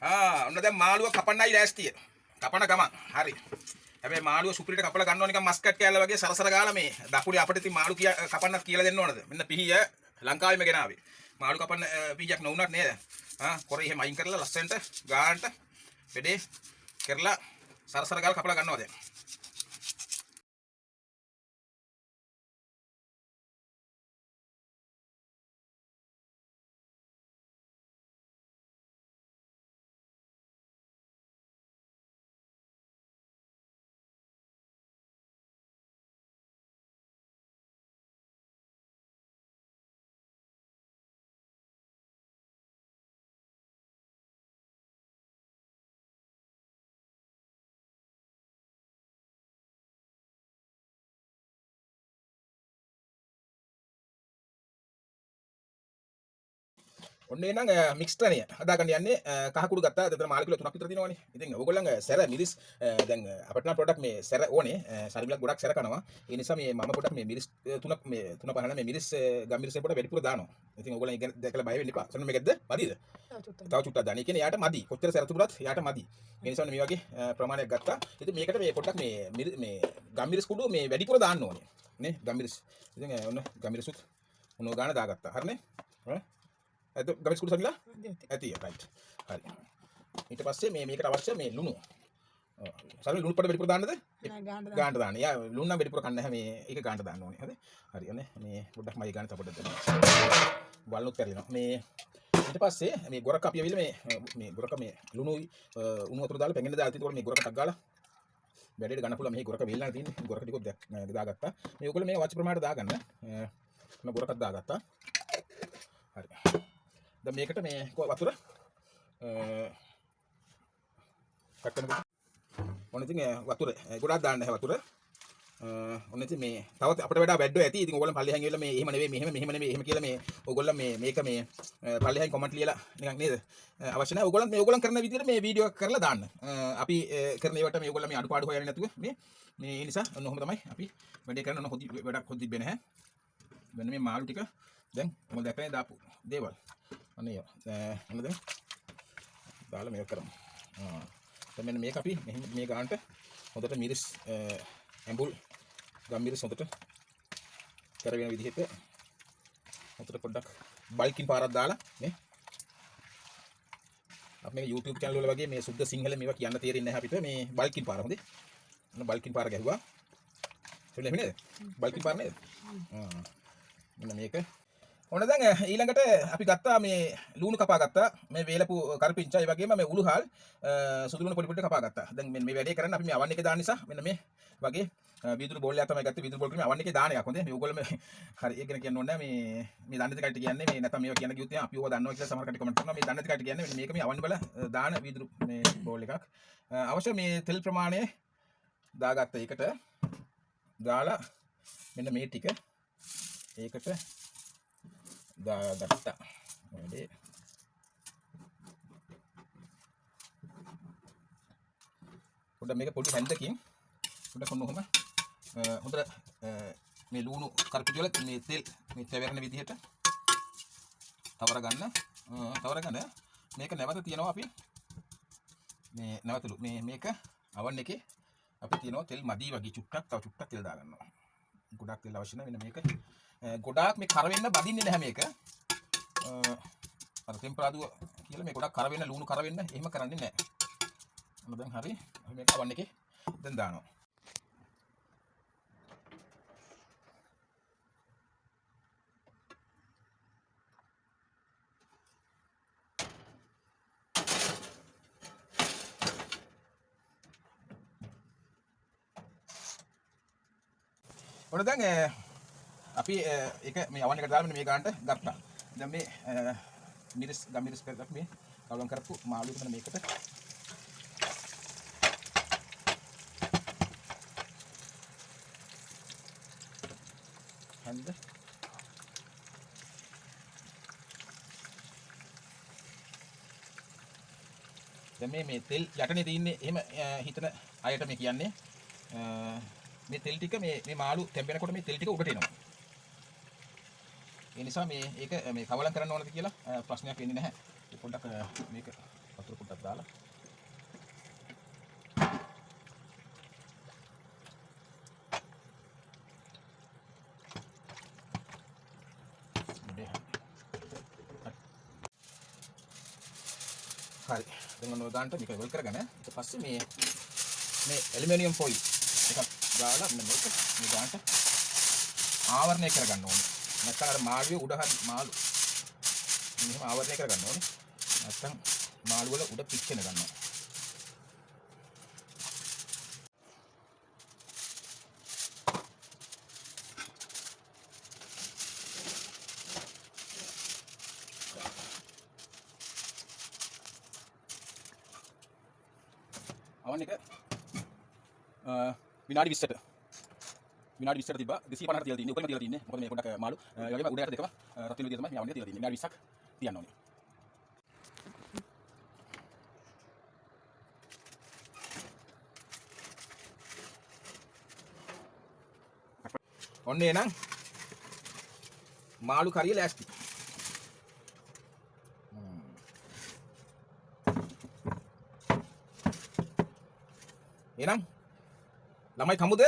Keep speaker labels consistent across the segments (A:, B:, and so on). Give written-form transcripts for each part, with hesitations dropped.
A: ඔන්න දැන් මාළුව කපන්නයි ලෑස්තිය. කපන ගමන්. හරි. හැබැයි මාළුව සුපිරිට කපලා ගන්නවා නිකන් මස්කට් කෑල්ල වගේ සරසර ගාලා මේ දකුණේ අපිට ඉතින් මාළු කපන්නත් කියලා දෙන්න ඕනද? මෙන්න පිහිය ලංකාවෙම ගෙනාවේ. මාළු කපන්න පිහියක් නොවුනත් නේද? කොරේ එහෙම අයින් කරලා ලස්සනට ගානට බෙඩේ කරලා සරසර ගාලා කපලා ගන්නවා දැන්. ඔන්න එහෙනම් මික්ස්ටර් හදාගන්න යන්නේ කහකුඩු ගත්තා. එතන මාළු කිලෝ 3ක් විතර තියෙනවනේ. ඉතින් ඕගොල්ලන්ගේ සැර මිරිස් දැන් අපිට නම් ප්‍රොඩක්ට් මේ සැර ඕනේ. සරිමිලක් ගොඩක් සැර කනවා. ඒ නිසා මේ මම පොඩක් මේ මිරිස් තුන පහන මේ මිරිස් ගම්මිරිස් පොඩ වැඩිපුර දානවා. ඉතින් ඕගොල්ලන් ඒක දැකලා බය වෙන්න එපා. සන්න මේකද? මදිද? තව චුට්ටක් දාන්න. ඒ කියන්නේ යාට මදි. කොච්චර සැර තිබුණත් යාට මදි. ඒ නිසා මේ වගේ ප්‍රමාණයක් ගත්තා. ඉතින් මේකට මේ පොඩක් මේ ගම්මිරිස් කුඩු මේ වැඩිපුර දාන්න ඕනේ. නේ ගම්මිරිස්. ඉතින් ඔන්න ගම්මිරිසුත් මොනවා ගාන දාගත්තා. හරිනේ? itu gamis kudu sambil ඇති right හරි ඊට පස්සේ මේකට අවශ්‍ය මේ ලුණු සමහර ලුණු පොඩ වැඩිපුර දාන්නද ගානට දාන්න යා ලුණු නම් වැඩිපුර කන්න නැහැ මේ ඒක ගානට දාන්න ඕනේ හරි හරි ඔන්නේ මේ පොඩ්ඩක් මයි ගානට පොඩ්ඩක් දාන්න වල්නුත් කරේනවා මේ ඊට පස්සේ මේ ගොරක් අපි ඇවිල්ලා මේ ගොරක මේ ලුණු උණු වතුර දාලා පෙඟෙන්න දාලා තියෙනකොට මේ ගොරක ටක් ගාලා වැඩේට ගන්න පුළුවන් මේ ගොරක වෙල්ලන්න තියෙන්නේ ගොරක ටිකක් දාගත්තා මේ ඔයගොල්ලෝ මේ වාචි ප්‍රමාණයට දාගන්න මම ගොරකක් දාගත්තා හරි දැන් මේකට මේ වතුර කට්ටනකොට මොන ඉතින් වතුර ගොඩක් දාන්න නැහැ වතුර ඔන්න ඉතින් මේ තවත් අපිට වඩා වැඩෝ ඇති ඉතින් ඕගොල්ලන් පල්ලෙහාන් ගිහලා මේ එහෙම නෙවෙයි මෙහෙම නෙවෙයි එහෙම කියලා මේ ඕගොල්ලන් මේක මේ පල්ලෙහාන් කමෙන්ට් ලියලා නිකන් නේද අවශ්‍ය නැහැ ඕගොල්ලන් කරන විදිහට මේ වීඩියෝ එක කරලා දාන්න අපි කරන ඒවට මේ ඕගොල්ලන් මේ අඩුපාඩු හොයන්නේ නැතුව මේ නිසා ඔන්න ඔහොම තමයි අපි වැඩේ කරන්න ඔන්න වැඩක් හොදි තිබෙන්නේ නැහැ මෙන්න මේ මාළු ටික දැන් මොකද දැක්කනේ දාපු දේවල් අනේ අන්න දැන් දාලා මේක කරමු. දැන් මෙන්න මේක අපි මේ ගානට හොඳට මිරිස් ඇඹුල් ගම් මිරිස් හොඳට කර වෙන විදිහට හොඳට පොඩ්ඩක් බල්කින් පාරක් දාලා නේ අපි මේ YouTube channel වල වගේ මේ සුද්ධ සිංහල මේවා කියන්න තේරෙන්නේ නැහැ අපිට මේ බල්කින් පාර හොඳේ. අන්න බල්කින් පාර ගැහුවා. එන්නේ නේද? බල්කින් පාර නේද? මෙන්න මේක ඔන්න දැන් ඊළඟට අපි ගත්තා මේ ලුණු කපා ගත්තා මේ වේලපු කරපිංචා ඒ වගේම මේ උළුහල් සුදු ලුණු පොඩි පොඩි කපා ගත්තා. දැන් මේ වැඩේ කරන්න අපි මේ අවන් එකේ දාන නිසා මෙන්න මේ වගේ වීදුරු බෝල් එකක් තමයි ගත්තේ. වීදුරු බෝල් එකේ අවන් එකේ දාන එකක් හොඳේ. මේ ඕගොල්ලෝ හරි ඒක ගැන කියන්න ඕනේ මේ දන්නේ නැති කට්ටිය කියන්නේ මේ නැත්නම් මේවා කියන්න කිව්වොත් අපි ඕවා දන්නවා කියලා සමහර කට්ටිය කමෙන්ට් කරනවා. මේ දන්නේ නැති කට්ටිය කියන්නේ මේක මේ අවන් වල දාන වීදුරු මේ බෝල් එකක්. අවශ්‍ය මේ තෙල් ප්‍රමාණය දාගත්ත එකට දාලා මෙන්න මේ ටික ඒකට දාගත්තා. වැඩේ පොඩ්ඩක් මේක පොඩි හැන්දකින් පොඩ්ඩක් ඔන්න ඔහම හොඳට මේ ලුණු කරපිටි වල මේ තෙල් මේ තැවෙරන විදිහට තවර ගන්න මේක නැවත තියනවා අපි මේ නැවතලු මේක අවන් එකේ අපි තියනවා තෙල් මදි වගේ චුට්ටක් තව චුට්ටක් තෙල් දාගන්නවා. ගොඩක් තෙල් අවශ්‍ය නැහැ. මෙන්න මේක ගොඩාක් මේ කර වෙන්න බදින්නේ නැහැ මේක. අර ටෙම්පරාදුව කියලා මේ ගොඩක් කර වෙන්න ලුණු කර වෙන්න එහෙම කරන්නේ නැහැ. අන්න දැන් හරි. අපි මේක අවන් එකේ දැන් දානවා. ඔන්න දැන් අපි ඒක මේ අවන් එකට දාලා මෙන්න මේ ගානට ගත්තා. දැන් මේ මිරිස් ගම් මිරිස් කරලා මේ කලවම් කරපු මාළු මෙන්න මේකට හන්ද දැන් මේ තෙල් යටනේ තියෙන්නේ එහෙම හිතන අයට මේ කියන්නේ මේ තෙල් ටික මේ මාළු තැම්බෙනකොට මේ තෙල් ටික උඩට එනවා. ඒ නිසා මේක මේ කවලම් කරන්න ඕනද කියලා ප්‍රශ්නයක් වෙන්නේ නැහැ. පොඩ්ඩක් මේක වතුර පොඩ්ඩක් දාලා හරි දැන් ඔන්න ඔය ගන්නට මේක වෙල් කරගෙන ඊට පස්සේ මේ ඇලුමිනියම් ෆොයිල් එකක් දාලා මෙන්න මේක මේ ගන්නට ආවරණය කරගන්න ඕනේ. නැත්නම් අර මාළුවේ උඩ හරි මාළු මෙහෙම ආවරණය කරගන්න ඕනේ. නැත්නම් මාළු වල උඩ පිච්චෙන ගන්නවා. අවන් එක විනාඩි 20ට තිබ්බා 250කට තියලා තින්නේ. උඩම තියලා තින්නේ. මොකද මේ පොඩ්ඩක් මාළු ඒ වගේම උඩ යට දෙකම රත් වෙන විදිහ තමයි මේ අවන් එක තියලා තින්නේ. විනාඩි 20ක් තියන්න ඕනේ. ඔන්න එනං මාළු කරිය ලෑස්ති. එහෙනම් ළමයි කමුද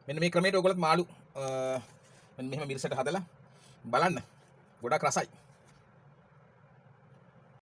A: මෙන්න මේ ක්‍රමයට ඔයගොල්ලෝ මාළු මෙන්න මෙහෙම මිරිසට හදලා බලන්න ගොඩක් රසයි.